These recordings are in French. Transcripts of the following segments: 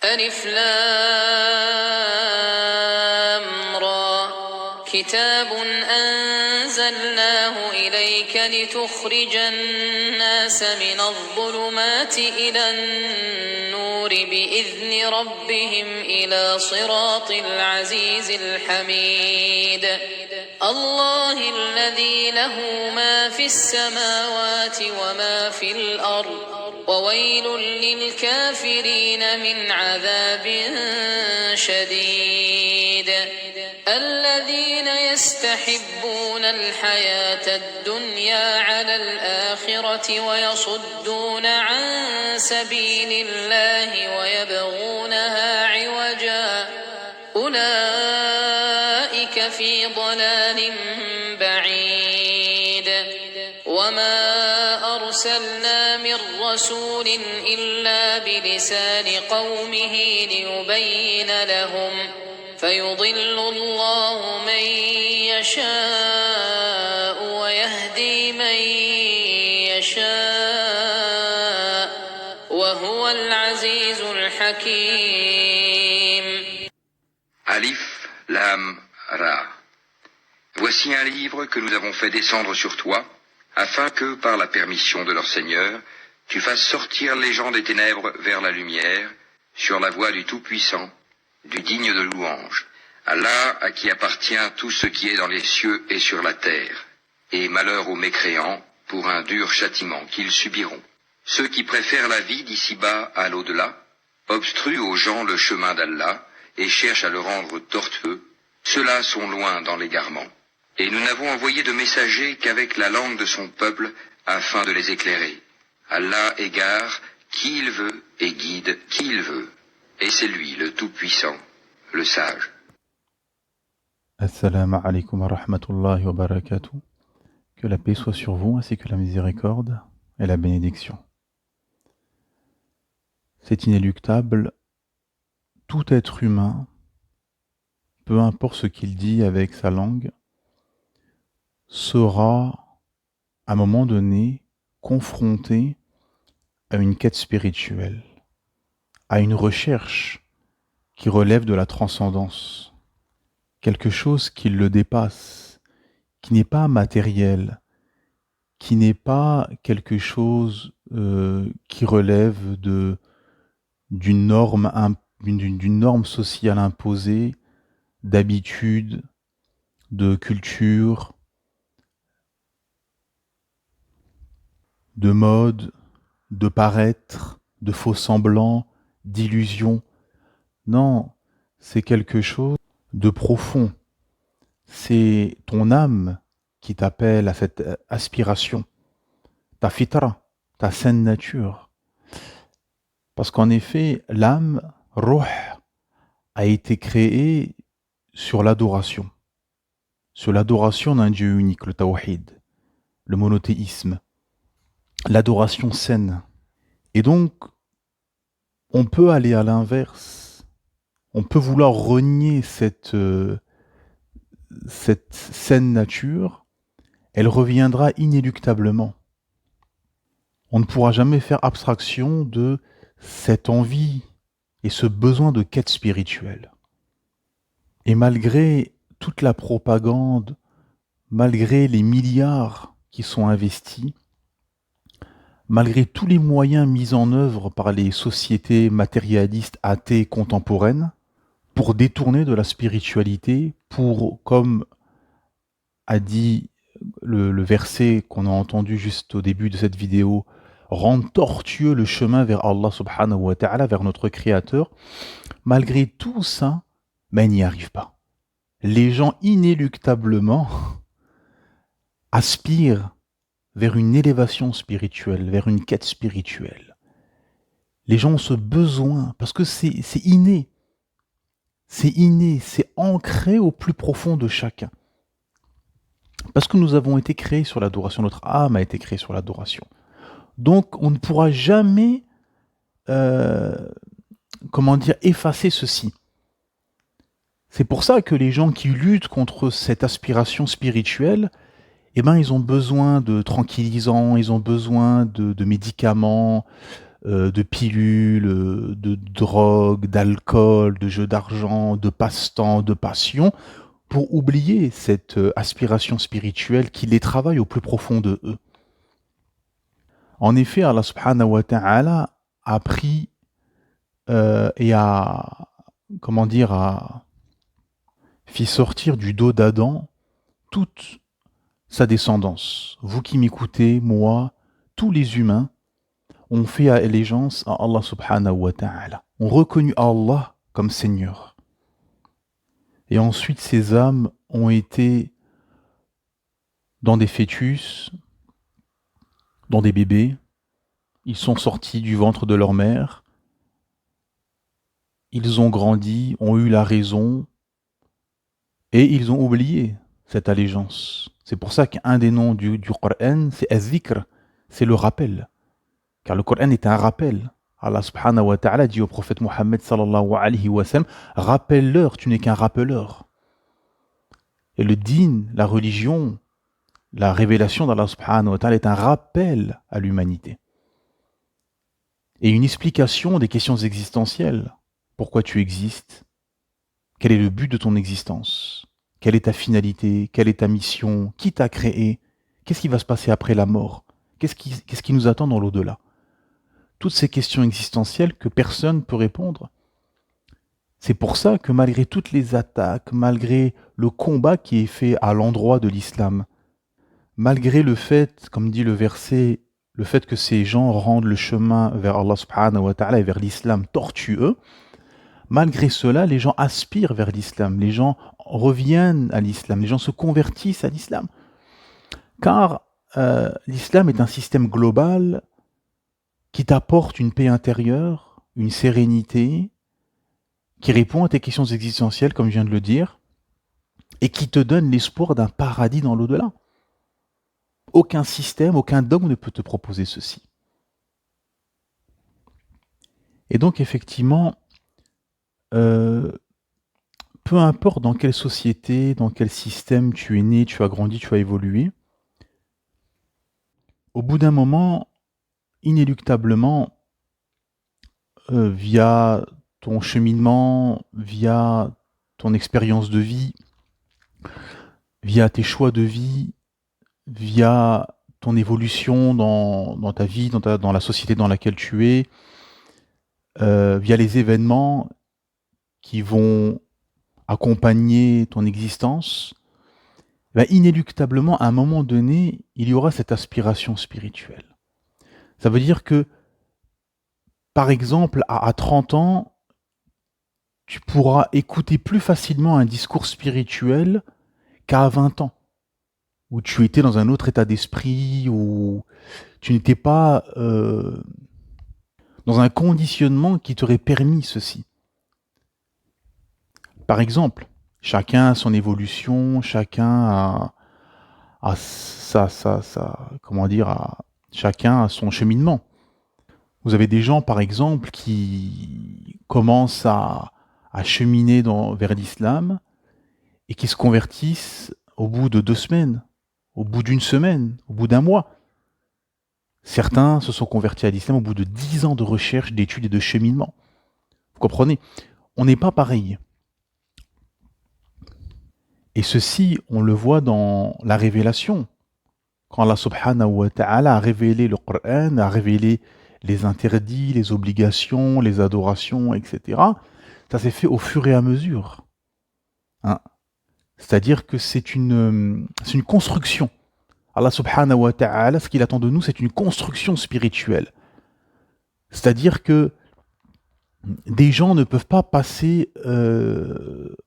ألف لام را كتاب أنزلناه إليك لتخرج الناس من الظلمات إلى النور بإذن ربهم إلى صراط العزيز الحميد الله الذي له ما في السماوات وما في الأرض وويل للكافرين من عذاب شديد الذين يستحبون الحياة الدنيا على الآخرة ويصدون عن سبيل الله ويبغونها عوجا أولئك في ضلال بعيد وما أرسلنا من رسول إلا بلسان قومه ليبين لهم فيضل الله من يشاء ويهدي من يشاء وهو العزيز الحكيم. Alif, Lam, Ra. Voici un livre que nous avons fait descendre sur toi, afin que, par la permission de leur Seigneur, tu fasses sortir les gens des ténèbres vers la lumière, sur la voie du Tout-Puissant, du digne de louange. Allah à qui appartient tout ce qui est dans les cieux et sur la terre, et malheur aux mécréants pour un dur châtiment qu'ils subiront. Ceux qui préfèrent la vie d'ici-bas à l'au-delà, obstruent aux gens le chemin d'Allah et cherchent à le rendre tortueux, ceux-là sont loin dans l'égarement. Et nous n'avons envoyé de messagers qu'avec la langue de son peuple afin de les éclairer. Allah égare qui il veut et guide qui il veut. Et c'est lui le Tout-Puissant, le Sage. Assalamu alaikum wa rahmatullahi wa barakatuh. Que la paix soit sur vous ainsi que la miséricorde et la bénédiction. C'est inéluctable, tout être humain, peu importe ce qu'il dit avec sa langue, sera à un moment donné confronté à une quête spirituelle, à une recherche qui relève de la transcendance, quelque chose qui le dépasse, qui n'est pas matériel, qui n'est pas quelque chose qui relève d'une norme sociale imposée, d'habitude, de culture, de mode, de paraître, de faux semblants, d'illusions. Non, c'est quelque chose de profond. C'est ton âme qui t'appelle à cette aspiration, ta fitra, ta saine nature. Parce qu'en effet, l'âme, ruh, a été créée sur l'adoration d'un Dieu unique, le tawhid, le monothéisme, l'adoration saine. Et donc, on peut aller à l'inverse, on peut vouloir renier cette saine nature, elle reviendra inéluctablement. On ne pourra jamais faire abstraction de cette envie et ce besoin de quête spirituelle. Et malgré toute la propagande, malgré les milliards qui sont investis, malgré tous les moyens mis en œuvre par les sociétés matérialistes athées contemporaines, pour détourner de la spiritualité, pour, comme a dit le verset qu'on a entendu juste au début de cette vidéo, rendre tortueux le chemin vers Allah subhanahu wa ta'ala, vers notre Créateur, malgré tout ça, mais il n'y arrive pas. Les gens inéluctablement aspirent vers une élévation spirituelle, vers une quête spirituelle. Les gens ont ce besoin, parce que c'est inné. C'est inné, c'est ancré au plus profond de chacun. Parce que nous avons été créés sur l'adoration, notre âme a été créée sur l'adoration. Donc on ne pourra jamais, effacer ceci. C'est pour ça que les gens qui luttent contre cette aspiration spirituelle, ils ont besoin de tranquillisants, ils ont besoin de médicaments, de pilules, de drogue, d'alcool, de jeux d'argent, de passe-temps, de passion, pour oublier cette aspiration spirituelle qui les travaille au plus profond de eux. En effet, Allah subhanahu wa ta'ala a pris et a, fit sortir du dos d'Adam toute sa descendance. Vous qui m'écoutez, moi, tous les humains, ont fait allégeance à Allah subhanahu wa ta'ala, ont reconnu Allah comme Seigneur. Et ensuite, ces âmes ont été dans des fœtus, dans des bébés, ils sont sortis du ventre de leur mère, ils ont grandi, ont eu la raison, et ils ont oublié cette allégeance. C'est pour ça qu'un des noms du Coran, c'est Az-Zikr, c'est le rappel. Car le Coran est un rappel. Allah subhanahu wa ta'ala dit au prophète Mohammed sallallahu alayhi wa sallam, rappelle-leur, tu n'es qu'un rappeleur. Et le din, la religion, la révélation d'Allah subhanahu wa ta'ala est un rappel à l'humanité. Et une explication des questions existentielles. Pourquoi tu existes? Quel est le but de ton existence? Quelle est ta finalité? Quelle est ta mission? Qui t'a créé? Qu'est-ce qui va se passer après la mort? Qu'est-ce qui nous attend dans l'au-delà? Toutes ces questions existentielles que personne ne peut répondre. C'est pour ça que malgré toutes les attaques, malgré le combat qui est fait à l'endroit de l'islam, malgré le fait, comme dit le verset, le fait que ces gens rendent le chemin vers Allah subhanahu wa ta'ala et vers l'islam tortueux, malgré cela, les gens aspirent vers l'islam, les gens reviennent à l'islam, les gens se convertissent à l'islam. Car l'islam est un système global qui t'apporte une paix intérieure, une sérénité, qui répond à tes questions existentielles, comme je viens de le dire, et qui te donne l'espoir d'un paradis dans l'au-delà. Aucun système, aucun dogme ne peut te proposer ceci. Et donc, effectivement, peu importe dans quelle société, dans quel système tu es né, tu as grandi, tu as évolué, au bout d'un moment, inéluctablement, via ton cheminement, via ton expérience de vie, via tes choix de vie, via ton évolution dans ta vie, dans la société dans laquelle tu es, via les événements qui vont accompagner ton existence, inéluctablement, à un moment donné, il y aura cette aspiration spirituelle. Ça veut dire que, par exemple, à 30 ans, tu pourras écouter plus facilement un discours spirituel qu'à 20 ans, où tu étais dans un autre état d'esprit, où tu n'étais pas dans un conditionnement qui t'aurait permis ceci. Par exemple, chacun a son évolution, chacun a chacun a son cheminement. Vous avez des gens, par exemple, qui commencent à cheminer vers l'islam et qui se convertissent au bout de 2 semaines, au bout d'1 semaine, au bout d'1 mois. Certains se sont convertis à l'islam au bout de 10 ans de recherche, d'études et de cheminement. Vous comprenez? On n'est pas pareil. Et ceci, on le voit dans la révélation. Quand Allah subhanahu wa ta'ala a révélé le Coran, a révélé les interdits, les obligations, les adorations, etc., ça s'est fait au fur et à mesure. Hein? C'est-à-dire que c'est une construction. Allah subhanahu wa ta'ala, ce qu'il attend de nous, c'est une construction spirituelle. C'est-à-dire que des gens ne peuvent pas passer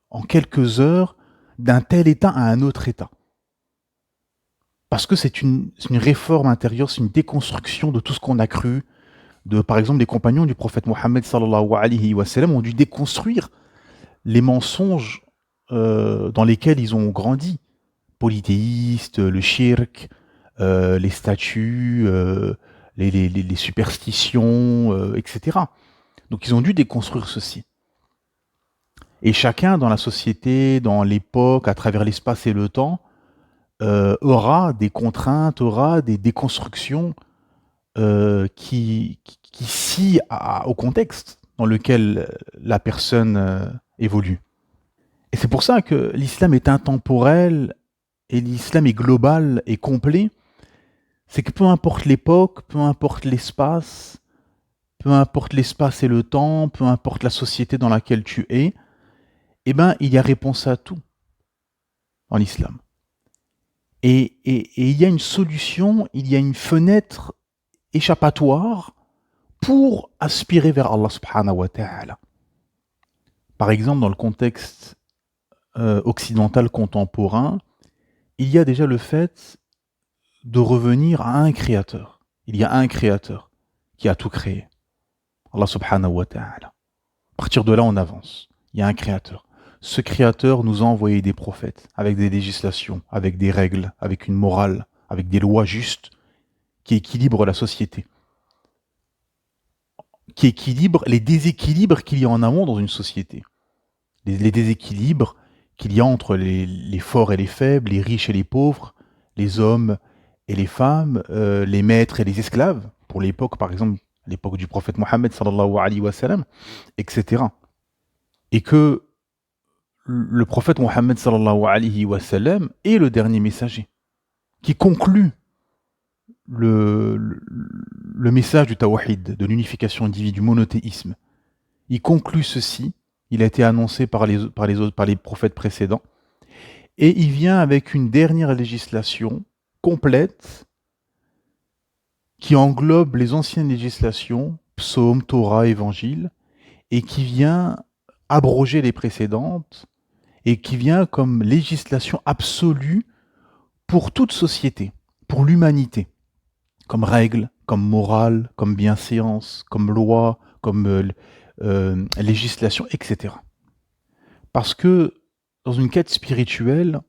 en quelques heures d'un tel état à un autre état. Parce que c'est une réforme intérieure, c'est une déconstruction de tout ce qu'on a cru. Par exemple, les compagnons du prophète Mohammed sallallahu alayhi wa sallam ont dû déconstruire les mensonges dans lesquels ils ont grandi. Polythéistes, le shirk, les statues, les superstitions, etc. Donc ils ont dû déconstruire ceci. Et chacun dans la société, dans l'époque, à travers l'espace et le temps, aura des contraintes, aura des déconstructions qui scie au contexte dans lequel la personne évolue. Et c'est pour ça que l'islam est intemporel et l'islam est global et complet. C'est que peu importe l'époque, peu importe l'espace, peu importe l'espace et le temps, peu importe la société dans laquelle tu es, eh ben, il y a réponse à tout en islam. Et il y a une solution, il y a une fenêtre échappatoire pour aspirer vers Allah subhanahu wa ta'ala. Par exemple, dans le contexte occidental contemporain, il y a déjà le fait de revenir à un créateur. Il y a un créateur qui a tout créé. Allah subhanahu wa ta'ala. À partir de là, on avance. Il y a un créateur. Ce créateur nous a envoyé des prophètes avec des législations, avec des règles, avec une morale, avec des lois justes qui équilibrent la société, qui équilibrent les déséquilibres qu'il y a en amont dans une société. Les déséquilibres qu'il y a entre les forts et les faibles, les riches et les pauvres, les hommes et les femmes, les maîtres et les esclaves, pour l'époque, par exemple, l'époque du prophète Mohammed, sallallahu alayhi wa sallam, etc. Et que le prophète Mohammed, sallallahu alayhi wa sallam, est le dernier messager, qui conclut le message du tawhid, de l'unification divine, du monothéisme. Il conclut ceci, il a été annoncé par les prophètes précédents, et il vient avec une dernière législation complète qui englobe les anciennes législations, psaumes, Torah, évangile, et qui vient abroger les précédentes, et qui vient comme législation absolue pour toute société, pour l'humanité, comme règle, comme morale, comme bienséance, comme loi, comme législation, etc. Parce que dans une quête spirituelle,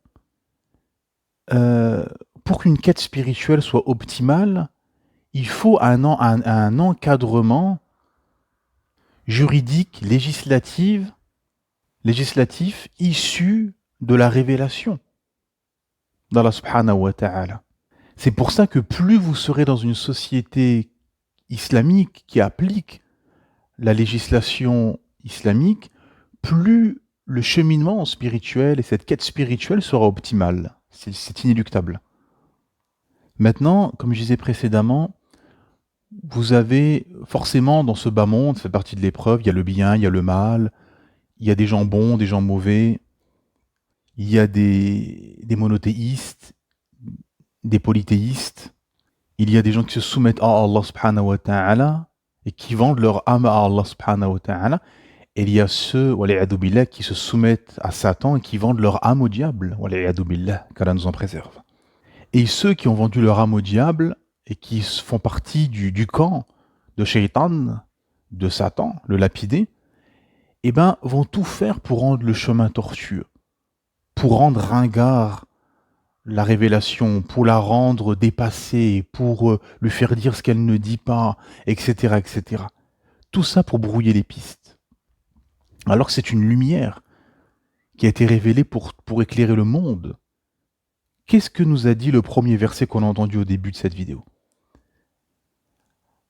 pour qu'une quête spirituelle soit optimale, il faut un encadrement juridique, législatif issu de la révélation d'Allah subhanahu wa ta'ala. C'est pour ça que plus vous serez dans une société islamique qui applique la législation islamique, plus le cheminement spirituel et cette quête spirituelle sera optimale. C'est inéluctable. Maintenant, comme je disais précédemment, vous avez forcément dans ce bas monde, ça fait partie de l'épreuve, il y a le bien, il y a le mal, il y a des gens bons, des gens mauvais, il y a des monothéistes, des polythéistes, il y a des gens qui se soumettent à Allah subhanahu wa ta'ala et qui vendent leur âme à Allah subhanahu wa ta'ala, et il y a ceux, wal'iyadu billah, qui se soumettent à Satan et qui vendent leur âme au diable, wal'iyadu billah, qu'Allah nous en préserve. Et ceux qui ont vendu leur âme au diable et qui font partie du camp de Shaitan, de Satan, le lapidé, eh ben, vont tout faire pour rendre le chemin tortueux, pour rendre ringard la révélation, pour la rendre dépassée, pour lui faire dire ce qu'elle ne dit pas, etc., etc. Tout ça pour brouiller les pistes. Alors que c'est une lumière qui a été révélée pour éclairer le monde. Qu'est-ce que nous a dit le premier verset qu'on a entendu au début de cette vidéo ?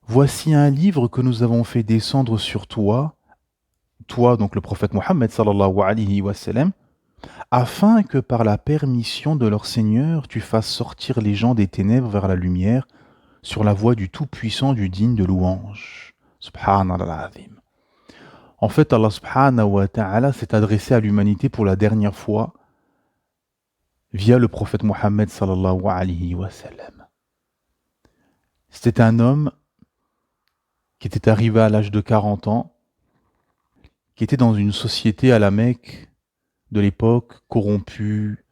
Voici un livre que nous avons fait descendre sur toi, donc le prophète Mohammed sallallahu alayhi wa sallam, afin que par la permission de leur Seigneur, tu fasses sortir les gens des ténèbres vers la lumière, sur la voie du Tout-Puissant, du digne de louange. Subhanallah azim. En fait, Allah subhanahu wa ta'ala s'est adressé à l'humanité pour la dernière fois via le prophète Mohammed sallallahu alayhi wa sallam. C'était un homme qui était arrivé à l'âge de 40 ans, qui était dans une société à la Mecque de l'époque, corrompue,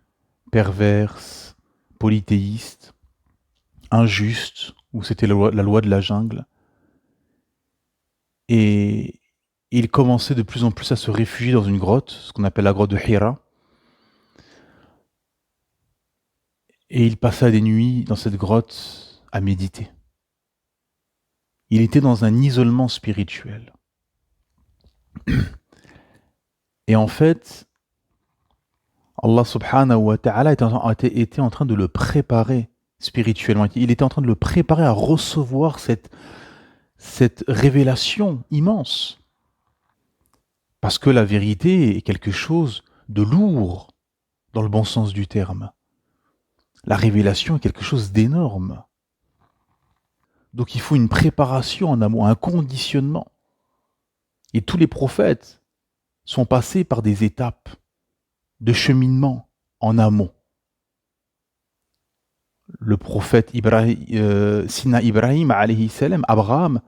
perverse, polythéiste, injuste, où c'était la loi de la jungle. Et il commençait de plus en plus à se réfugier dans une grotte, ce qu'on appelle la grotte de Hira. Et il passa des nuits dans cette grotte à méditer. Il était dans un isolement spirituel. Et en fait, Allah subhanahu wa ta'ala était en train de le préparer spirituellement. Il était en train de le préparer à recevoir cette révélation immense. Parce que la vérité est quelque chose de lourd, dans le bon sens du terme. La révélation est quelque chose d'énorme. Donc il faut une préparation en amont, un conditionnement. Et tous les prophètes sont passés par des étapes de cheminement en amont. Le prophète Sina Ibrahim, alayhi salam, Abraham,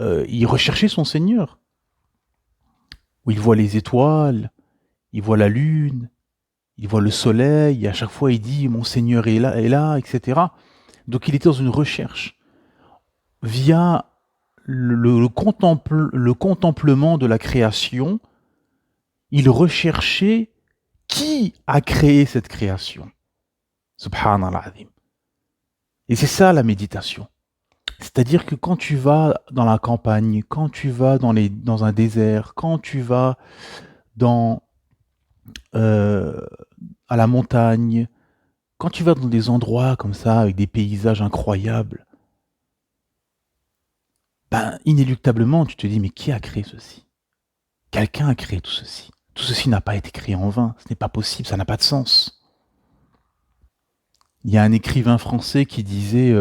il recherchait son Seigneur. Où il voit les étoiles, il voit la lune, il voit le soleil, et à chaque fois il dit « Mon Seigneur est là, etc. » Donc il était dans une recherche. Via le contemplement de la création, il recherchait qui a créé cette création. Subhanallah. Et c'est ça la méditation. C'est-à-dire que quand tu vas dans la campagne, quand tu vas dans un désert, quand tu vas à la montagne, quand tu vas dans des endroits comme ça, avec des paysages incroyables, ben, inéluctablement, tu te dis, mais qui a créé ceci? Quelqu'un a créé tout ceci. Tout ceci n'a pas été créé en vain. Ce n'est pas possible, ça n'a pas de sens. Il y a un écrivain français qui disait,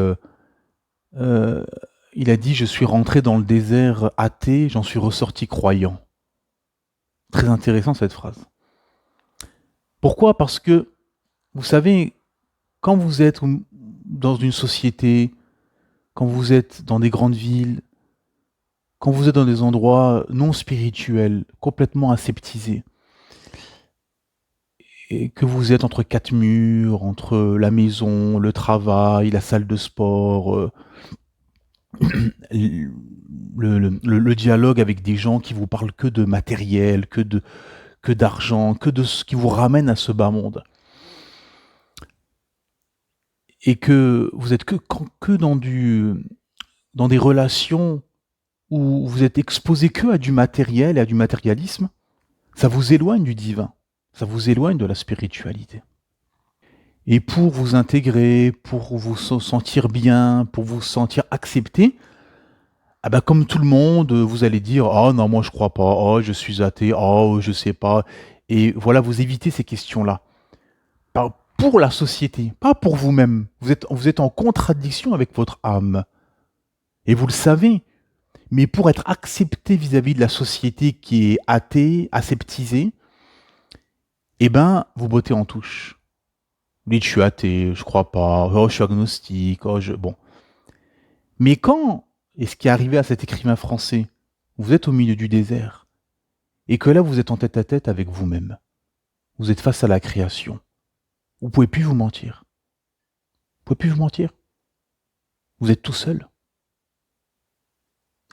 il a dit, je suis rentré dans le désert athée, j'en suis ressorti croyant. Très intéressant cette phrase. Pourquoi? Parce que, vous savez, quand vous êtes dans une société, quand vous êtes dans des grandes villes, quand vous êtes dans des endroits non spirituels, complètement aseptisés, et que vous êtes entre quatre murs, entre la maison, le travail, la salle de sport, le dialogue avec des gens qui vous parlent que de matériel, que d'argent, que de ce qui vous ramène à ce bas monde. Et que vous êtes que dans des relations où vous êtes exposé que à du matériel et à du matérialisme, ça vous éloigne du divin, ça vous éloigne de la spiritualité. Et pour vous intégrer, pour vous sentir bien, pour vous sentir accepté, ah ben comme tout le monde, vous allez dire « Oh non, moi je crois pas, oh je suis athée, oh je sais pas ». Et voilà, vous évitez ces questions-là. Pour la société, pas pour vous-même. Vous êtes en contradiction avec votre âme. Et vous le savez. Mais pour être accepté vis-à-vis de la société qui est athée, aseptisée, eh ben, vous bottez en touche. Vous dites, je suis athée, je crois pas, oh, je suis agnostique, bon. Mais quand, et ce qui est arrivé à cet écrivain français, vous êtes au milieu du désert, et que là, vous êtes en tête à tête avec vous-même. Vous êtes face à la création. Vous pouvez plus vous mentir. Vous pouvez plus vous mentir. Vous êtes tout seul.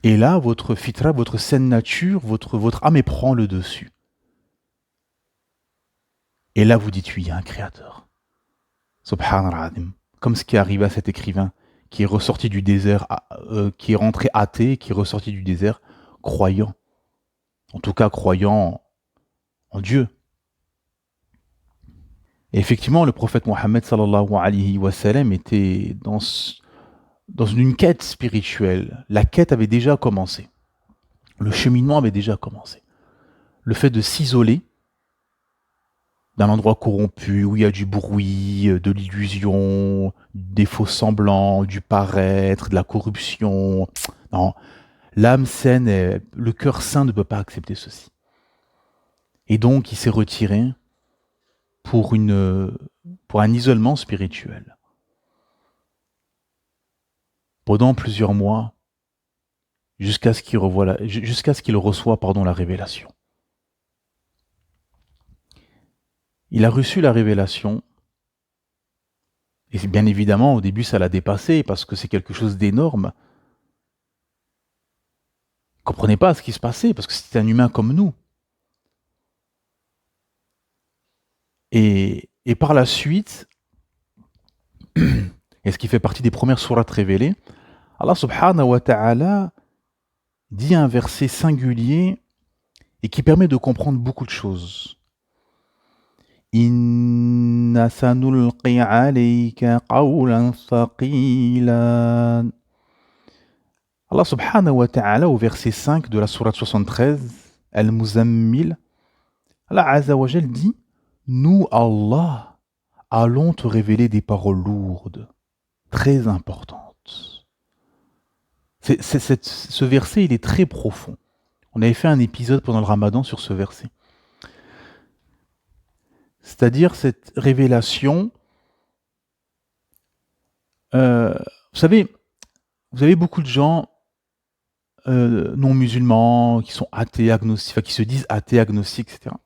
Et là, votre fitra, votre saine nature, votre âme prend le dessus. Et là, vous dites, oui, il y a un créateur. Subhanallah. Comme ce qui est arrivé à cet écrivain qui est ressorti du désert, qui est rentré athée, qui est ressorti du désert croyant. En tout cas, croyant en Dieu. Et effectivement, le prophète Mohammed sallallahu alayhi wa sallam était dans une quête spirituelle. La quête avait déjà commencé. Le cheminement avait déjà commencé. Le fait de s'isoler d'un endroit corrompu, où il y a du bruit, de l'illusion, des faux semblants, du paraître, de la corruption. Non, l'âme saine, le cœur saint ne peut pas accepter ceci. Et donc, il s'est retiré pour un isolement spirituel. Pendant plusieurs mois, jusqu'à ce qu'il reçoive la révélation. Il a reçu la révélation, et bien évidemment, au début, ça l'a dépassé, parce que c'est quelque chose d'énorme. Il ne comprenait pas ce qui se passait, parce que c'était un humain comme nous. Et par la suite, et ce qui fait partie des premières sourates révélées, Allah subhanahu wa ta'ala dit un verset singulier et qui permet de comprendre beaucoup de choses. Inna sanulqi alayka qawlan thaqila. Allah subhanahu wa ta'ala, au verset 5 de la sourate 73, Al-Muzammil, Allah Azza wa Jal dit: Nous, Allah, allons te révéler des paroles lourdes, très importantes. Ce verset, il est très profond. On avait fait un épisode pendant le Ramadan sur ce verset. C'est-à-dire cette révélation. Vous savez, vous avez beaucoup de gens non musulmans, qui sont athées, agnostiques, enfin, qui se disent athées, agnostiques, etc.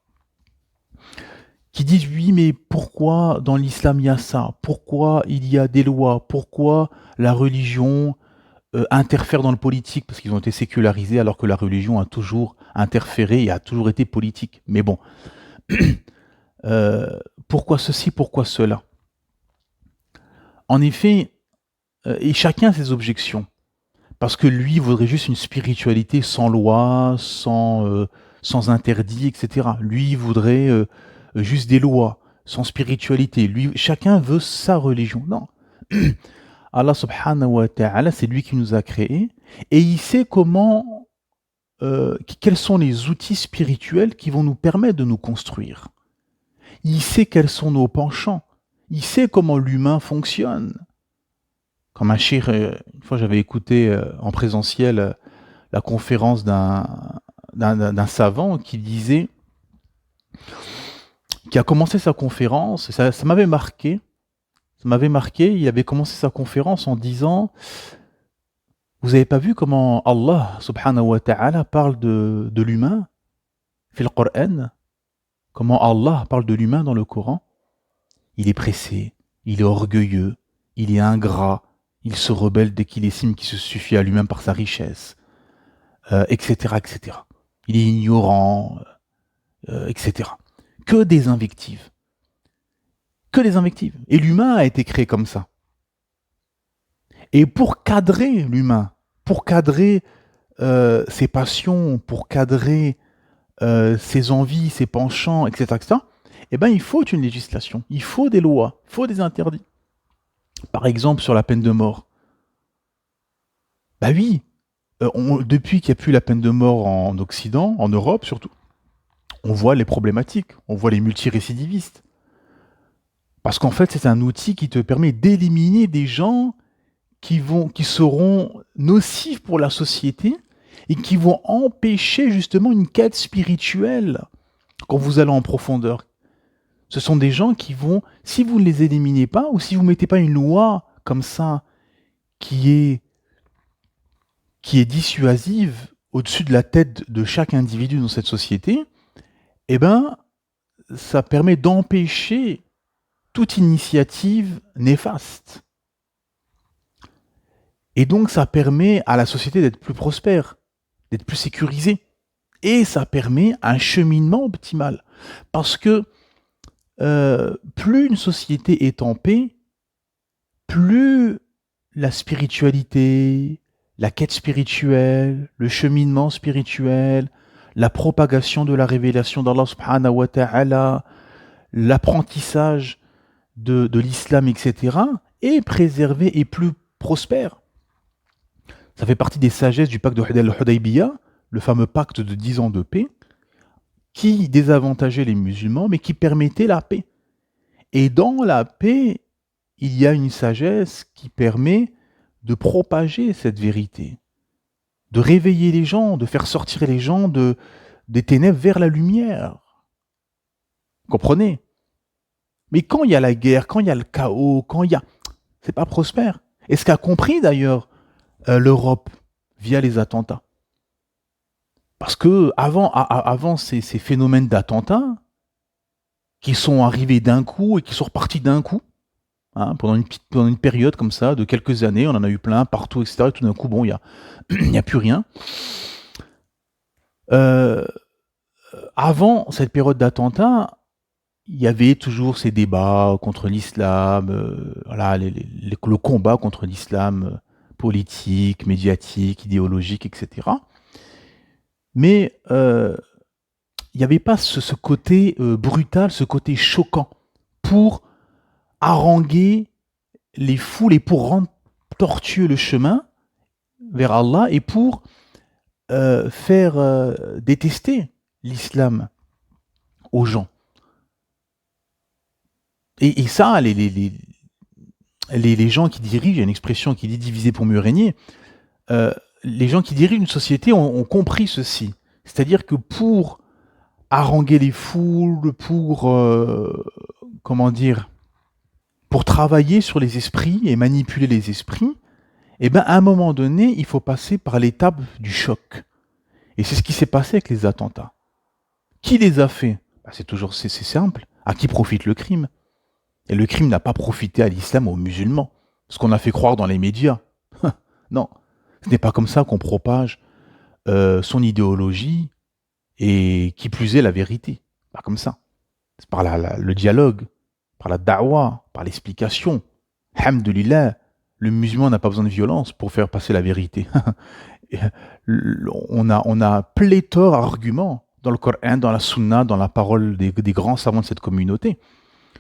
Qui disent oui, mais pourquoi dans l'islam il y a ça? Pourquoi il y a des lois? Pourquoi la religion interfère dans le politique? Parce qu'ils ont été sécularisés alors que la religion a toujours interféré et a toujours été politique. Mais bon, pourquoi ceci, pourquoi cela? En effet, et chacun a ses objections. Parce que lui voudrait juste une spiritualité sans loi, sans interdit, etc. Lui voudrait juste des lois, sans spiritualité. Chacun veut sa religion. Non. Allah subhanahu wa ta'ala, c'est lui qui nous a créés. Et il sait quels sont les outils spirituels qui vont nous permettre de nous construire. Il sait quels sont nos penchants. Il sait comment l'humain fonctionne. Comme un cheikh, une fois j'avais écouté en présentiel la conférence d'un savant qui disait, qui a commencé sa conférence, et ça m'avait marqué, il avait commencé sa conférence en disant: vous n'avez pas vu comment Allah subhanahu wa ta'ala parle de l'humain, fil Qur'an, comment Allah parle de l'humain dans le Coran? Il est pressé, il est orgueilleux, il est ingrat, il se rebelle dès qu'il estime qu'il se suffit à lui-même par sa richesse, etc., etc. Il est ignorant, etc. Que des invectives. Que des invectives. Et l'humain a été créé comme ça. Et pour cadrer l'humain, pour cadrer ses passions, pour cadrer ses envies, ses penchants, etc., etc., eh ben, il faut une législation, il faut des lois, il faut des interdits. Par exemple, sur la peine de mort. Bah oui, depuis qu'il n'y a plus la peine de mort en Occident, en Europe surtout, on voit les problématiques, on voit les multirécidivistes. Parce qu'en fait, c'est un outil qui te permet d'éliminer des gens qui seront nocifs pour la société et qui vont empêcher justement une quête spirituelle quand vous allez en profondeur. Ce sont des gens qui vont, si vous ne les éliminez pas, ou si vous ne mettez pas une loi comme ça, qui est dissuasive au-dessus de la tête de chaque individu dans cette société, eh ben, ça permet d'empêcher toute initiative néfaste. Et donc, ça permet à la société d'être plus prospère, d'être plus sécurisée. Et ça permet un cheminement optimal. Parce que plus une société est en paix, plus la spiritualité, la quête spirituelle, le cheminement spirituel, la propagation de la révélation d'Allah subhanahu wa ta'ala, l'apprentissage de l'islam, etc., est préservé et plus prospère. Ça fait partie des sagesses du pacte de Hudaybiyah, le fameux pacte de 10 ans de paix, qui désavantageait les musulmans, mais qui permettait la paix. Et dans la paix, il y a une sagesse qui permet de propager cette vérité, de réveiller les gens, de faire sortir les gens des ténèbres vers la lumière. Comprenez? Mais quand il y a la guerre, quand il y a le chaos, c'est pas prospère. Et ce qu'a compris d'ailleurs l'Europe via les attentats. Parce que avant ces phénomènes d'attentats, qui sont arrivés d'un coup et qui sont repartis d'un coup, hein, pendant une période comme ça, de quelques années, on en a eu plein partout, etc. Et tout d'un coup, bon, il n'y a plus rien. Avant cette période d'attentats, il y avait toujours ces débats contre l'islam, voilà, le combat contre l'islam politique, médiatique, idéologique, etc. Mais il il n'y avait pas ce côté brutal, ce côté choquant pour haranguer les foules et pour rendre tortueux le chemin vers Allah et pour faire détester l'islam aux gens. Et ça, les gens qui dirigent, il y a une expression qui dit diviser pour mieux régner, les gens qui dirigent une société ont compris ceci. C'est-à-dire que pour haranguer les foules, pour, pour travailler sur les esprits et manipuler les esprits, eh ben, à un moment donné, il faut passer par l'étape du choc. Et c'est ce qui s'est passé avec les attentats. Qui les a fait? C'est simple. À qui profite le crime? Et le crime n'a pas profité à l'islam, aux musulmans. Ce qu'on a fait croire dans les médias. Non, ce n'est pas comme ça qu'on propage son idéologie et qui plus est la vérité. Pas comme ça. C'est par le dialogue, par la da'wa, par l'explication. Alhamdulillah, le musulman n'a pas besoin de violence pour faire passer la vérité. On a pléthore d'arguments dans le Coran, dans la Sunna, dans la parole des grands savants de cette communauté.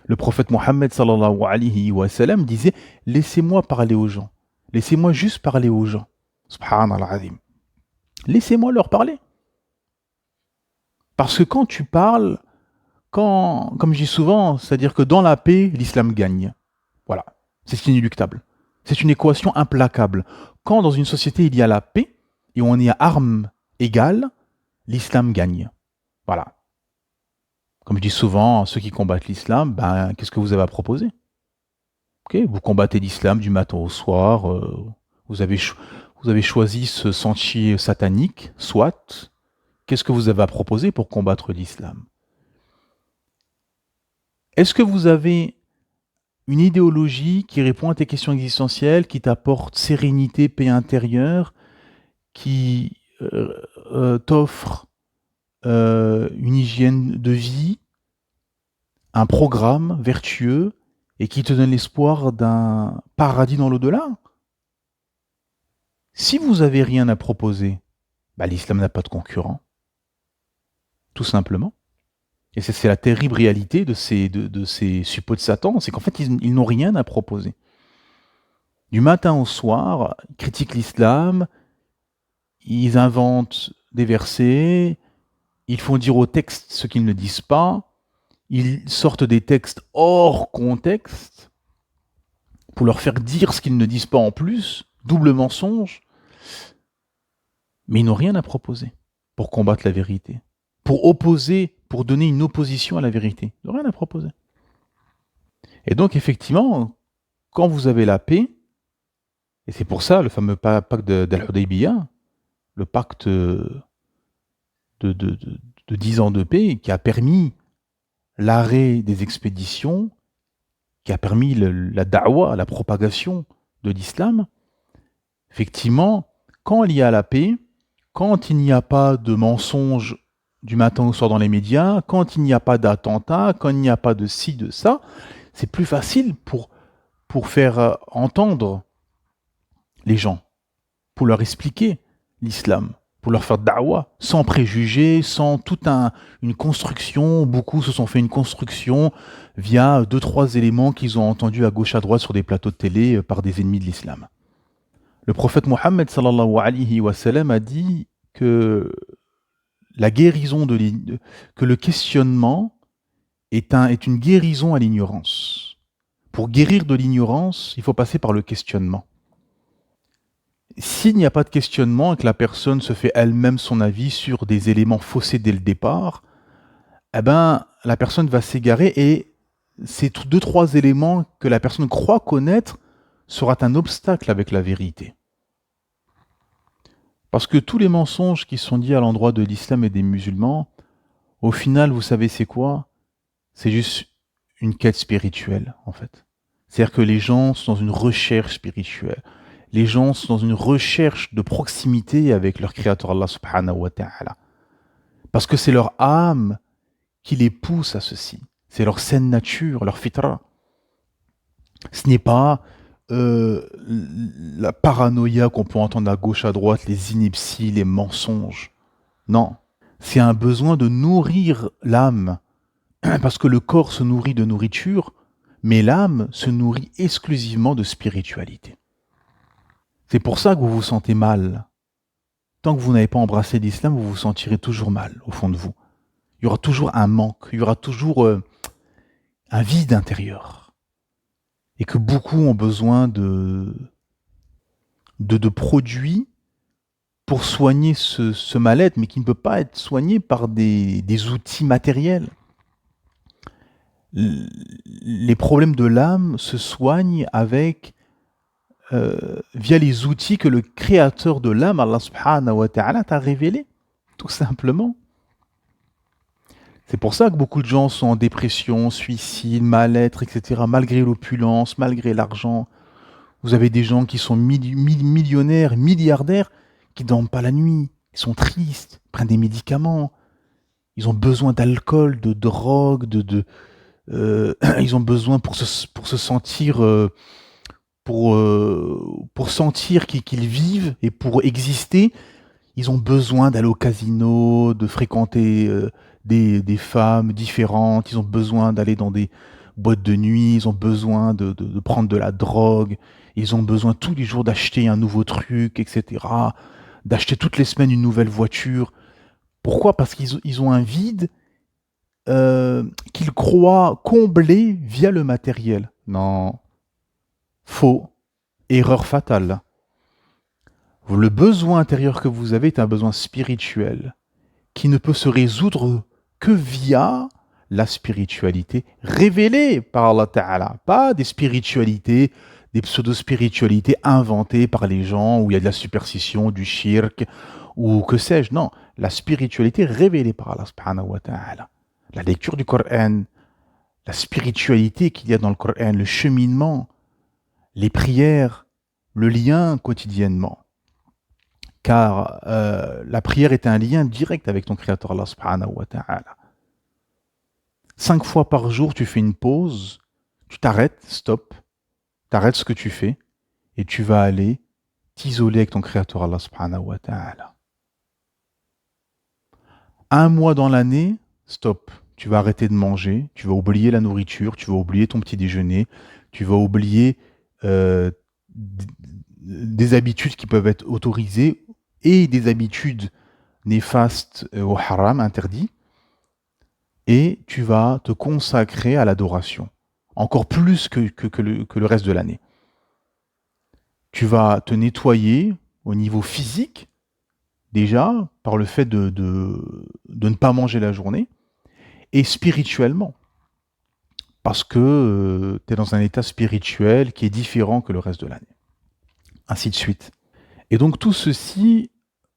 Le prophète Mohammed sallallahu alayhi wa sallam disait « Laissez-moi parler aux gens. Laissez-moi juste parler aux gens. » Subhanallah azim. Laissez-moi leur parler. Parce que quand tu parles, comme je dis souvent, c'est-à-dire que dans la paix, l'islam gagne. Voilà, c'est inéluctable. C'est une équation implacable. Quand dans une société il y a la paix, et on est à armes égales, l'islam gagne. Voilà. Comme je dis souvent, ceux qui combattent l'islam, ben, qu'est-ce que vous avez à proposer? Okay, vous combattez l'islam du matin au soir, vous avez choisi ce sentier satanique, soit. Qu'est-ce que vous avez à proposer pour combattre l'islam? Est-ce que vous avez une idéologie qui répond à tes questions existentielles, qui t'apporte sérénité, paix intérieure, qui t'offre une hygiène de vie, un programme vertueux et qui te donne l'espoir d'un paradis dans l'au-delà? Si vous n'avez rien à proposer, bah, l'islam n'a pas de concurrent. Tout simplement. Et c'est la terrible réalité de ces suppôts de Satan, c'est qu'en fait, ils n'ont rien à proposer. Du matin au soir, ils critiquent l'islam, ils inventent des versets, ils font dire aux textes ce qu'ils ne disent pas, ils sortent des textes hors contexte pour leur faire dire ce qu'ils ne disent pas en plus, double mensonge, mais ils n'ont rien à proposer pour combattre la vérité, pour opposer, pour donner une opposition à la vérité. Ils n'ont rien à proposer. Et donc effectivement, quand vous avez la paix, et c'est pour ça le fameux pacte d'Al-Hudaybiyah, le pacte de 10 ans de paix qui a permis l'arrêt des expéditions, qui a permis la da'wa, la propagation de l'islam, effectivement, quand il y a la paix, quand il n'y a pas de mensonges du matin au soir dans les médias, quand il n'y a pas d'attentats, quand il n'y a pas de ci, de ça, c'est plus facile pour faire entendre les gens, pour leur expliquer l'islam, pour leur faire da'wa, sans préjugés, sans toute une construction. Beaucoup se sont fait une construction via 2-3 éléments qu'ils ont entendus à gauche à droite sur des plateaux de télé par des ennemis de l'islam. Le prophète Mohammed sallallahu alayhi wa sallam a dit que la guérison que le questionnement est une guérison à l'ignorance. Pour guérir de l'ignorance, il faut passer par le questionnement. S'il n'y a pas de questionnement et que la personne se fait elle-même son avis sur des éléments faussés dès le départ, eh ben, la personne va s'égarer et ces 2-3 éléments que la personne croit connaître sera un obstacle avec la vérité. Parce que tous les mensonges qui sont dits à l'endroit de l'islam et des musulmans, au final, vous savez c'est quoi? C'est juste une quête spirituelle, en fait. C'est-à-dire que les gens sont dans une recherche spirituelle. Les gens sont dans une recherche de proximité avec leur Créateur Allah subhanahu wa ta'ala. Parce que c'est leur âme qui les pousse à ceci. C'est leur saine nature, leur fitra. Ce n'est pas la paranoïa qu'on peut entendre à gauche, à droite, les inepties, les mensonges. Non. C'est un besoin de nourrir l'âme, parce que le corps se nourrit de nourriture, mais l'âme se nourrit exclusivement de spiritualité. C'est pour ça que vous vous sentez mal. Tant que vous n'avez pas embrassé l'islam, vous vous sentirez toujours mal au fond de vous. Il y aura toujours un manque, il y aura toujours un vide intérieur. Et que beaucoup ont besoin de produits pour soigner ce mal-être, mais qui ne peut pas être soigné par des outils matériels. Les problèmes de l'âme se soignent via les outils que le créateur de l'âme, Allah subhanahu wa ta'ala, t'a révélés, tout simplement. C'est pour ça que beaucoup de gens sont en dépression, suicide, mal-être, etc., malgré l'opulence, malgré l'argent. Vous avez des gens qui sont millionnaires, milliardaires, qui ne dorment pas la nuit, ils sont tristes, ils prennent des médicaments, ils ont besoin d'alcool, de drogue, ils ont besoin pour se sentir, pour sentir qu'ils vivent et pour exister, ils ont besoin d'aller au casino, de fréquenter des femmes différentes, ils ont besoin d'aller dans des boîtes de nuit, ils ont besoin de prendre de la drogue, ils ont besoin tous les jours d'acheter un nouveau truc, etc., d'acheter toutes les semaines une nouvelle voiture. Pourquoi ? Parce qu'ils ont un vide qu'ils croient combler via le matériel. Non, faux, erreur fatale. Le besoin intérieur que vous avez est un besoin spirituel qui ne peut se résoudre que via la spiritualité révélée par Allah Ta'ala, pas des spiritualités, des pseudo-spiritualités inventées par les gens où il y a de la superstition, du shirk ou que sais-je. Non, la spiritualité révélée par Allah Subhanahu wa Ta'ala. La lecture du Coran, la spiritualité qu'il y a dans le Coran, le cheminement, les prières, le lien quotidiennement. Car la prière est un lien direct avec ton Créateur Allah subhanahu wa ta'ala. 5 fois par jour, tu fais une pause, tu t'arrêtes, stop, t'arrêtes ce que tu fais, et tu vas aller t'isoler avec ton Créateur Allah subhanahu wa ta'ala. 1 mois dans l'année, stop, tu vas arrêter de manger, tu vas oublier la nourriture, tu vas oublier ton petit déjeuner, tu vas oublier des habitudes qui peuvent être autorisées et des habitudes néfastes au haram, interdits, et tu vas te consacrer à l'adoration, encore plus que le reste de l'année. Tu vas te nettoyer au niveau physique, déjà, par le fait de ne pas manger la journée, et spirituellement, parce que tu es dans un état spirituel qui est différent que le reste de l'année. Ainsi de suite. Et donc tout ceci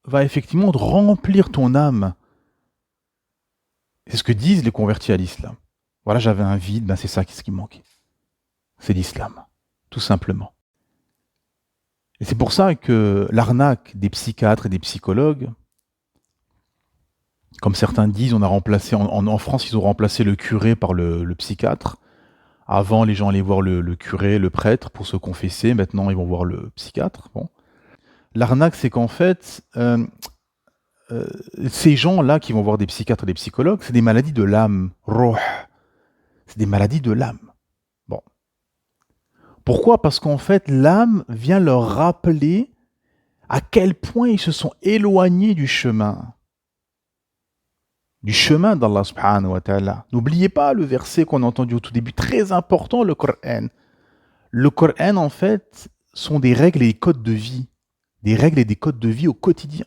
va effectivement remplir ton âme. C'est ce que disent les convertis à l'islam. Voilà, j'avais un vide, ben c'est ça ce qui me manquait. C'est l'islam, tout simplement. Et c'est pour ça que l'arnaque des psychiatres et des psychologues, comme certains disent, on a remplacé, en France, ils ont remplacé le curé par le psychiatre. Avant, les gens allaient voir le curé, le prêtre pour se confesser. Maintenant, ils vont voir le psychiatre. Bon. L'arnaque, c'est qu'en fait, ces gens-là qui vont voir des psychiatres et des psychologues, c'est des maladies de l'âme. Ruh. C'est des maladies de l'âme. Bon. Pourquoi ? Parce qu'en fait, l'âme vient leur rappeler à quel point ils se sont éloignés du chemin d'Allah subhanahu wa ta'ala. N'oubliez pas le verset qu'on a entendu au tout début, très important, le Coran. Le Coran, en fait, sont des règles et des codes de vie. Des règles et des codes de vie au quotidien.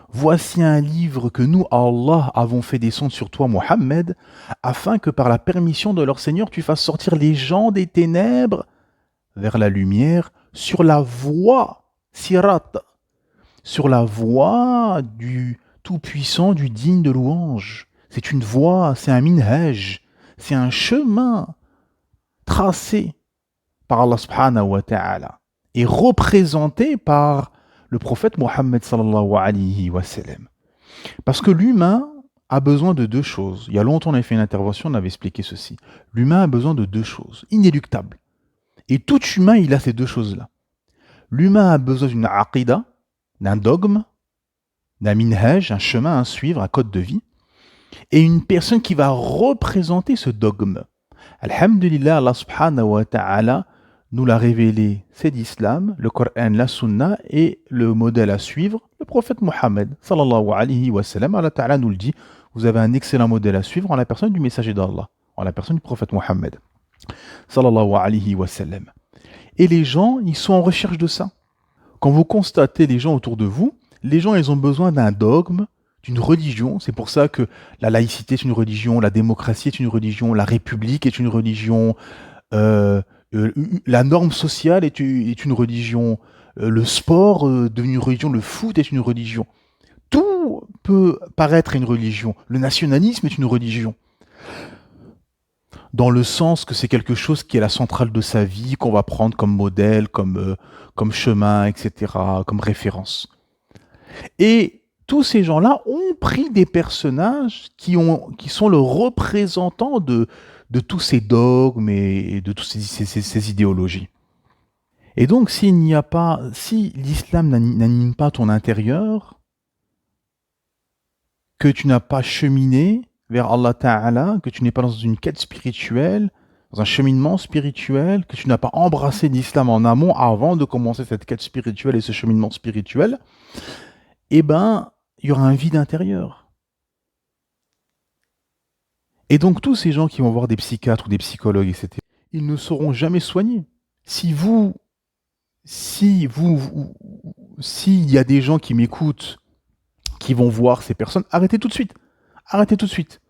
Voici un livre que nous, Allah, avons fait descendre sur toi, Mohammed, afin que par la permission de leur Seigneur, tu fasses sortir les gens des ténèbres vers la lumière sur la voie, sirat, sur la voie du tout-puissant, du digne de louange. C'est une voie, c'est un minhaj, c'est un chemin tracé par Allah subhanahu wa ta'ala et représenté par le prophète Mohammed sallallahu alayhi wa sallam. Parce que l'humain a besoin de 2 choses. Il y a longtemps, on avait fait une intervention, on avait expliqué ceci. L'humain a besoin de 2 choses, inéluctables. Et tout humain, il a ces 2 choses-là. L'humain a besoin d'une aqida, d'un dogme, d'un minhaj, un chemin à suivre, un code de vie, et une personne qui va représenter ce dogme. Alhamdulillah, Allah subhanahu wa ta'ala nous l'a révélé, c'est l'islam, le Coran, la sunna et le modèle à suivre, le prophète Mohammed sallallahu alayhi wa sallam. Allah ta'ala nous le dit, vous avez un excellent modèle à suivre en la personne du messager d'Allah, en la personne du prophète Mohammed sallallahu alayhi wa sallam. Et les gens, ils sont en recherche de ça. Quand vous constatez les gens autour de vous, les gens, ils ont besoin d'un dogme, d'une religion. C'est pour ça que la laïcité est une religion, la démocratie est une religion, la république est une religion, la norme sociale est une religion, le sport devenu une religion, le foot est une religion. Tout peut paraître une religion. Le nationalisme est une religion. Dans le sens que c'est quelque chose qui est la centrale de sa vie, qu'on va prendre comme modèle, comme chemin, etc., comme référence. Et tous ces gens-là ont pris des personnages qui sont le représentant de tous ces dogmes et de toutes ces idéologies. Et donc, si l'islam n'anime pas ton intérieur, que tu n'as pas cheminé vers Allah Ta'ala, que tu n'es pas dans une quête spirituelle, dans un cheminement spirituel, que tu n'as pas embrassé l'islam en amont avant de commencer cette quête spirituelle et ce cheminement spirituel, eh ben, il y aura un vide intérieur. Et donc, tous ces gens qui vont voir des psychiatres ou des psychologues, etc., ils ne seront jamais soignés. S'il y a des gens qui m'écoutent, qui vont voir ces personnes, arrêtez tout de suite. Arrêtez tout de suite.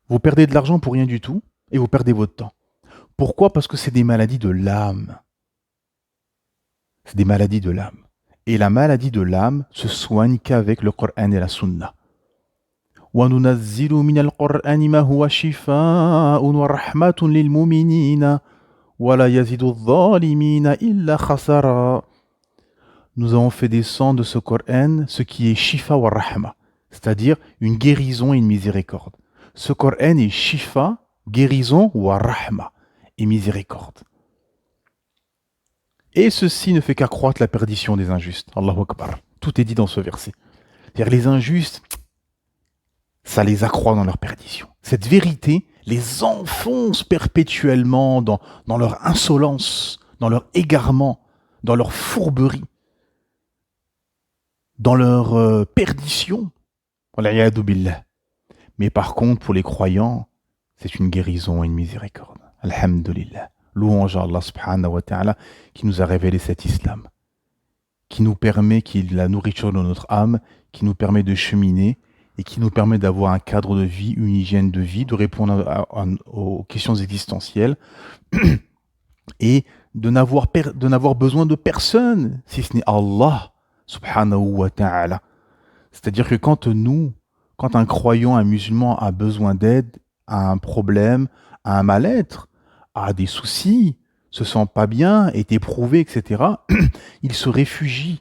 Vous perdez de l'argent pour rien du tout et vous perdez votre temps. Pourquoi ? Parce que c'est des maladies de l'âme. C'est des maladies de l'âme. Et la maladie de l'âme se soigne qu'avec le Coran et la Sunna. وَنُنَزِّلُ مِنَ الْقُرْآنِ مَا هُوَ شِفَاءٌ وَرَحْمَةٌ لِلْمُؤْمِنِينَ وَلَا يَزِدُ الظَّالِمِينَ إِلَّا خَسَارًا. Nous avons fait descendre de ce Coran ce qui est shifa wa rahma, c'est-à-dire une guérison et une miséricorde. Ce Coran est shifa, guérison wa rahma et miséricorde. Et ceci ne fait qu'accroître la perdition des injustes. Allahu Akbar. Tout est dit dans ce verset. C'est-à-dire les injustes, ça les accroît dans leur perdition. Cette vérité les enfonce perpétuellement dans leur insolence, dans leur égarement, dans leur fourberie, dans leur perdition. Mais par contre, pour les croyants, c'est une guérison et une miséricorde. Alhamdulillah. Louange à Allah subhanahu wa ta'ala qui nous a révélé cet islam, qui nous permet, qui est la nourriture de notre âme, qui nous permet de cheminer et qui nous permet d'avoir un cadre de vie, une hygiène de vie, de répondre aux questions existentielles et de n'avoir besoin de personne, si ce n'est Allah subhanahu wa ta'ala. C'est-à-dire que quand un croyant, un musulman a besoin d'aide, a un problème, a un mal-être, a des soucis, se sent pas bien, est éprouvé, etc., il se réfugie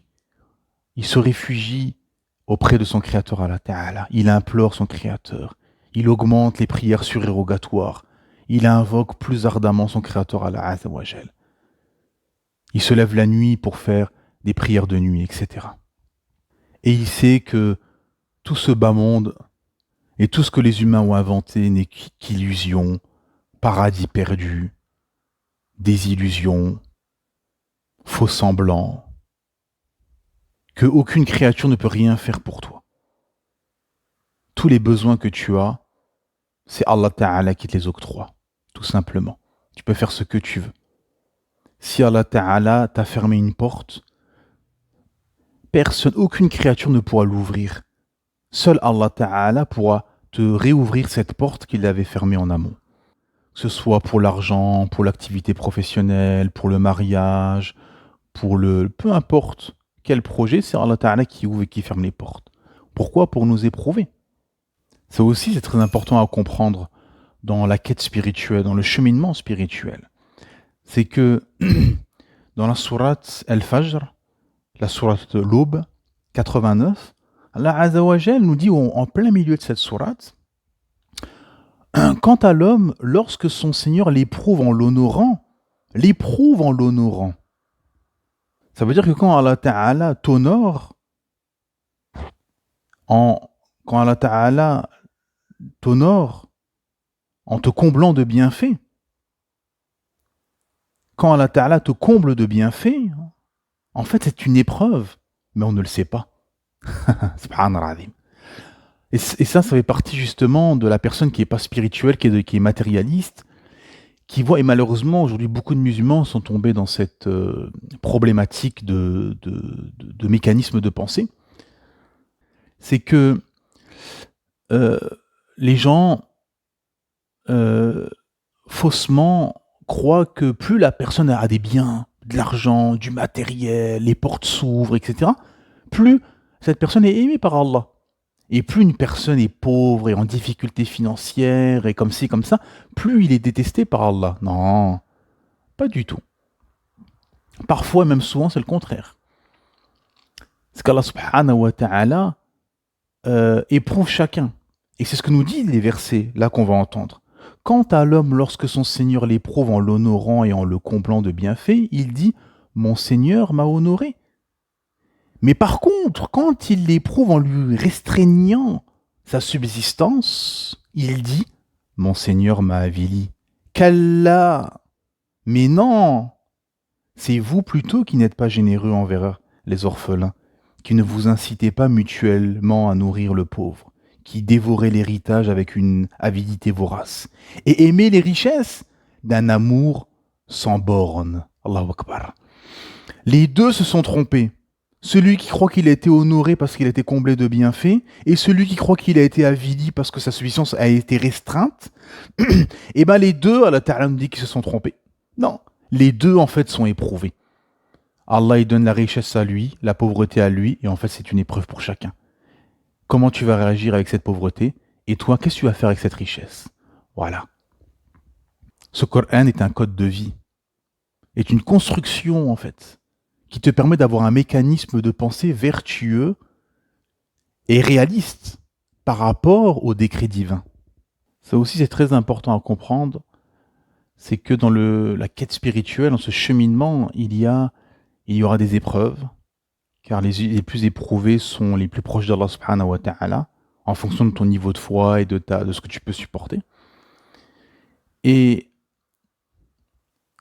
auprès de son Créateur Allah Ta'ala. Il implore son Créateur. Il augmente les prières surérogatoires. Il invoque plus ardemment son Créateur Allah Azza wa Jal. Il se lève la nuit pour faire des prières de nuit, etc. Et il sait que tout ce bas monde et tout ce que les humains ont inventé n'est qu'illusion, paradis perdu, désillusion, faux semblants, que aucune créature ne peut rien faire pour toi. Tous les besoins que tu as, c'est Allah Ta'ala qui te les octroie, tout simplement. Tu peux faire ce que tu veux. Si Allah Ta'ala t'a fermé une porte, aucune créature ne pourra l'ouvrir. Seul Allah Ta'ala pourra te réouvrir cette porte qu'il avait fermée en amont. Que ce soit pour l'argent, pour l'activité professionnelle, pour le mariage, peu importe quel projet, c'est Allah Ta'ala qui ouvre et qui ferme les portes. Pourquoi ? Pour nous éprouver. Ça aussi, c'est très important à comprendre dans la quête spirituelle, dans le cheminement spirituel. C'est que dans la sourate Al-Fajr, la sourate de l'Aube, 89, Allah Azza wa Jal nous dit en plein milieu de cette sourate, quant à l'homme, lorsque son Seigneur l'éprouve en l'honorant, ça veut dire que quand Allah Ta'ala t'honore, quand Allah Ta'ala t'honore en te comblant de bienfaits, quand Allah Ta'ala te comble de bienfaits, en fait c'est une épreuve, mais on ne le sait pas. Subhanallah. Et ça fait partie justement de la personne qui n'est pas spirituelle, qui est matérialiste, qui voit, et malheureusement aujourd'hui beaucoup de musulmans sont tombés dans cette problématique de mécanisme de pensée, c'est que les gens faussement croient que plus la personne a des biens, de l'argent, du matériel, les portes s'ouvrent, etc., plus cette personne est aimée par Allah. Et plus une personne est pauvre et en difficulté financière et comme ci, comme ça, plus il est détesté par Allah. Non, pas du tout. Parfois, même souvent, c'est le contraire. C'est qu'Allah subhanahu wa ta'ala éprouve chacun. Et c'est ce que nous disent les versets là qu'on va entendre. Quant à l'homme, lorsque son Seigneur l'éprouve en l'honorant et en le comblant de bienfaits, il dit « Mon Seigneur m'a honoré ». Mais par contre, quand il l'éprouve en lui restreignant sa subsistance, il dit « Mon Seigneur m'a avili ». Qu'Allah, mais non, c'est vous plutôt qui n'êtes pas généreux envers les orphelins, qui ne vous incitez pas mutuellement à nourrir le pauvre, qui dévorez l'héritage avec une avidité vorace, et aimez les richesses d'un amour sans borne. Allahu Akbar. Les deux se sont trompés. Celui qui croit qu'il a été honoré parce qu'il a été comblé de bienfaits, et celui qui croit qu'il a été avili parce que sa subsistance a été restreinte, et bien les deux, Allah Ta'ala nous dit qu'ils se sont trompés. Non, les deux en fait sont éprouvés. Allah il donne la richesse à lui, la pauvreté à lui, et en fait c'est une épreuve pour chacun. Comment tu vas réagir avec cette pauvreté, et toi, qu'est-ce que tu vas faire avec cette richesse? Voilà. Ce Coran est un code de vie, est une construction en fait, qui te permet d'avoir un mécanisme de pensée vertueux et réaliste par rapport au décret divin. Ça aussi, c'est très important à comprendre, c'est que dans la quête spirituelle, dans ce cheminement, il y aura des épreuves, car les plus éprouvés sont les plus proches d'Allah subhanahu wa ta'ala, en fonction de ton niveau de foi et de ce que tu peux supporter. Et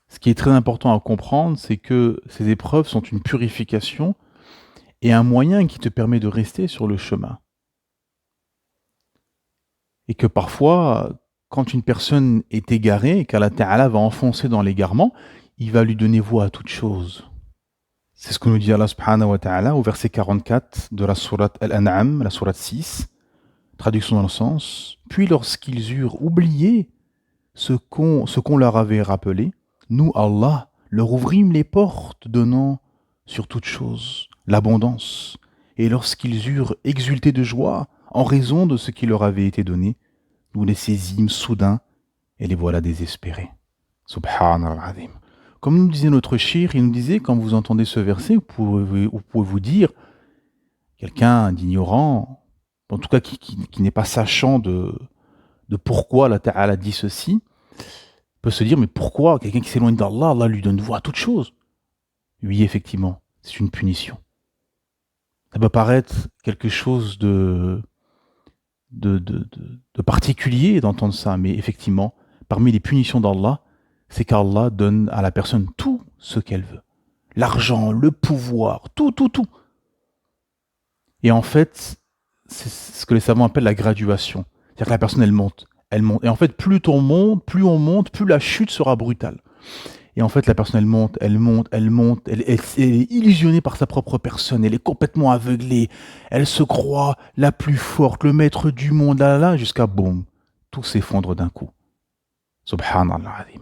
ce qui est très important à comprendre, c'est que ces épreuves sont une purification et un moyen qui te permet de rester sur le chemin. Et que parfois, quand une personne est égarée et qu'Allah Ta'ala va enfoncer dans l'égarement, il va lui donner voix à toute chose. C'est ce que nous dit Allah subhanahu wa ta'ala au verset 44 de la sourate Al-An'am, la sourate 6, traduction dans le sens, « Puis lorsqu'ils eurent oublié ce qu'on leur avait rappelé, nous, Allah, leur ouvrîmes les portes donnant sur toute chose l'abondance. Et lorsqu'ils eurent exulté de joie en raison de ce qui leur avait été donné, nous les saisîmes soudain et les voilà désespérés. » Subhanallah. Comme nous disait notre shir, il nous disait, quand vous entendez ce verset, vous pouvez vous dire, quelqu'un d'ignorant, en tout cas qui n'est pas sachant de pourquoi Allah Ta'ala dit ceci, peut se dire, mais pourquoi quelqu'un qui s'éloigne d'Allah, Allah lui donne voix à toute chose? Oui, effectivement, c'est une punition. Ça peut paraître quelque chose de particulier d'entendre ça, mais effectivement, parmi les punitions d'Allah, c'est qu'Allah donne à la personne tout ce qu'elle veut. L'argent, le pouvoir, tout. Et en fait, c'est ce que les savants appellent la graduation. C'est-à-dire que la personne, elle monte. Et en fait, plus on monte, plus la chute sera brutale. Et en fait, la personne, elle est illusionnée par sa propre personne, elle est complètement aveuglée, elle se croit la plus forte, le maître du monde, là, jusqu'à boum, tout s'effondre d'un coup. Subhanallah azim.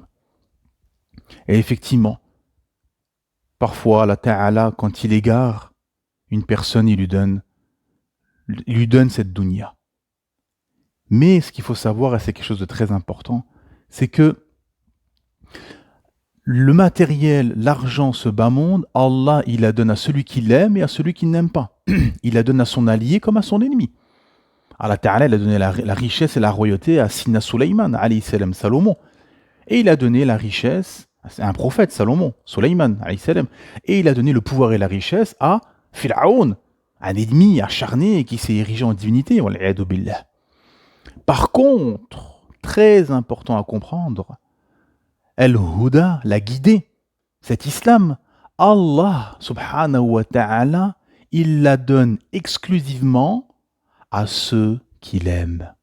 Et effectivement, parfois, Allah Ta'ala, quand il égare une personne, il lui donne cette dunya. Mais ce qu'il faut savoir, et c'est quelque chose de très important, c'est que le matériel, l'argent, ce bas monde, Allah, il la donne à celui qui l'aime et à celui qui n'aime pas. Il la donne à son allié comme à son ennemi. Allah Ta'ala, il a donné la richesse et la royauté à Sina Sulaiman, alayhi salam, Salomon. Et il a donné la richesse à un prophète, Salomon, Sulaiman, alayhi salam. Et il a donné le pouvoir et la richesse à Pharaon, un ennemi acharné qui s'est érigé en divinité. Wal'iyadu billah. Par contre, très important à comprendre, Al-Huda, la guidée, cet islam, Allah subhanahu wa ta'ala, il la donne exclusivement à ceux qu'il aime.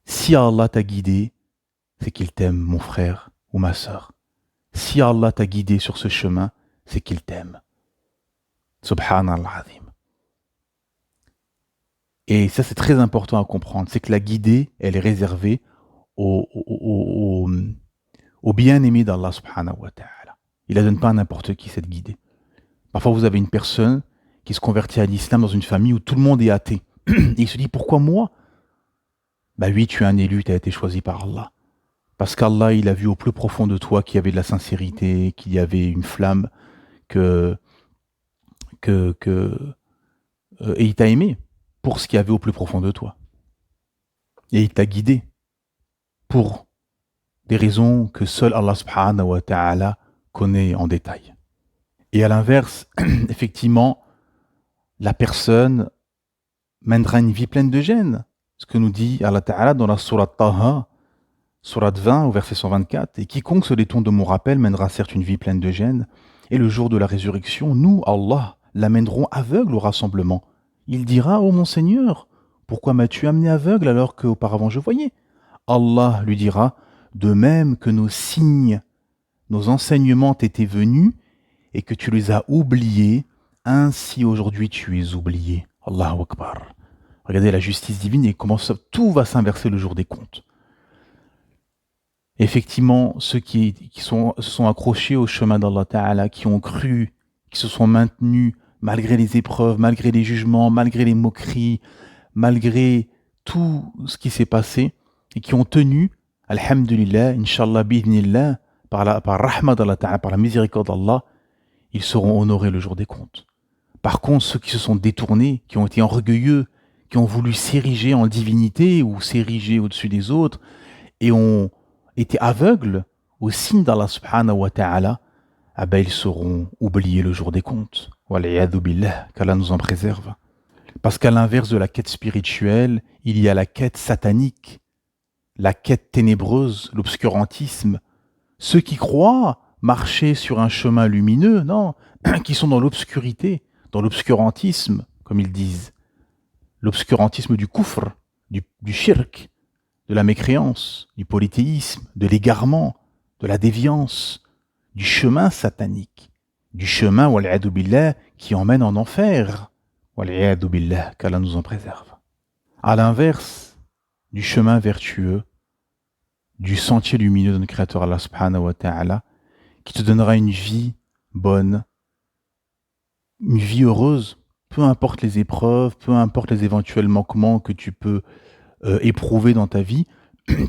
Si Allah t'a guidé, c'est qu'il t'aime, mon frère ou ma sœur. Si Allah t'a guidé sur ce chemin, c'est qu'il t'aime. Subhanallah azim. Et ça, c'est très important à comprendre. C'est que la guidée, elle est réservée aux bien-aimés d'Allah subhanahu wa ta'ala. Il ne la donne pas à n'importe qui, cette guidée. Parfois, vous avez une personne qui se convertit à l'islam dans une famille où tout le monde est athée. Et il se dit, pourquoi moi? Bah oui, tu es un élu, tu as été choisi par Allah. Parce qu'Allah, il a vu au plus profond de toi qu'il y avait de la sincérité, qu'il y avait une flamme, et il t'a aimé pour ce qu'il y avait au plus profond de toi. Et il t'a guidé pour des raisons que seul Allah subhanahu wa ta'ala connaît en détail. Et à l'inverse, effectivement, la personne mènera une vie pleine de gêne. Ce que nous dit Allah ta'ala dans la sourate Taha, sourate 20 au verset 124, et quiconque se détourne de mon rappel mènera certes une vie pleine de gêne, et le jour de la résurrection, nous, Allah, l'amènerons aveugle au rassemblement. Il dira, ô mon Seigneur, pourquoi m'as-tu amené aveugle alors qu'auparavant je voyais? Allah lui dira, de même que nos signes, nos enseignements t'étaient venus, et que tu les as oubliés, ainsi aujourd'hui tu es oublié. Allahu Akbar. Regardez la justice divine et comment tout va s'inverser le jour des comptes. Effectivement, ceux qui se sont accrochés au chemin d'Allah Ta'ala, qui ont cru, qui se sont maintenus malgré les épreuves, malgré les jugements, malgré les moqueries, malgré tout ce qui s'est passé, et qui ont tenu, alhamdulillah, inshallah, bi'idhnillah, par rahma d'Allah Ta'ala, par la miséricorde d'Allah, ils seront honorés le jour des comptes. Par contre, ceux qui se sont détournés, qui ont été orgueilleux, qui ont voulu s'ériger en divinité ou s'ériger au-dessus des autres, et ont été aveugles au signe d'Allah subhanahu wa ta'ala, ah ben ils seront oubliés le jour des comptes. Wal'iyadu billah, qu'Allah nous en préserve. Parce qu'à l'inverse de la quête spirituelle, il y a la quête satanique, la quête ténébreuse, l'obscurantisme. Ceux qui croient marcher sur un chemin lumineux, non, qui sont dans l'obscurité, dans l'obscurantisme, comme ils disent. L'obscurantisme du kufr, du shirk, de la mécréance, du polythéisme, de l'égarement, de la déviance, du chemin satanique, du chemin, wal'iyadu billah, qui emmène en enfer. Wal'iyadu billah, qu'Allah nous en préserve. À l'inverse, du chemin vertueux, du sentier lumineux de notre Créateur Allah subhanahu wa ta'ala, qui te donnera une vie bonne, une vie heureuse, peu importe les épreuves, peu importe les éventuels manquements que tu peux éprouver dans ta vie,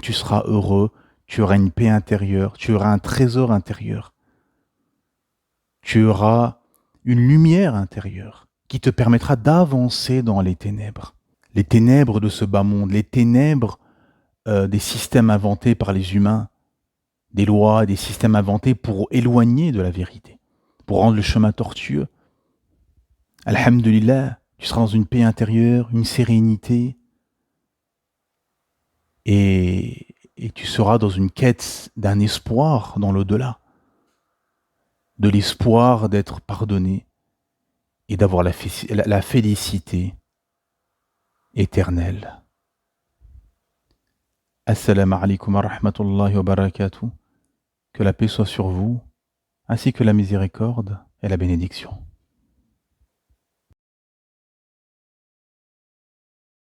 tu seras heureux, tu auras une paix intérieure, tu auras un trésor intérieur, tu auras une lumière intérieure qui te permettra d'avancer dans les ténèbres de ce bas monde, les ténèbres des systèmes inventés par les humains, des lois, des systèmes inventés pour éloigner de la vérité, pour rendre le chemin tortueux. Alhamdulillah, tu seras dans une paix intérieure, une sérénité, et tu seras dans une quête d'un espoir dans l'au-delà, de l'espoir d'être pardonné et d'avoir la félicité éternelle. Assalamu alaikum wa rahmatullahi wa barakatuh. Que la paix soit sur vous, ainsi que la miséricorde et la bénédiction.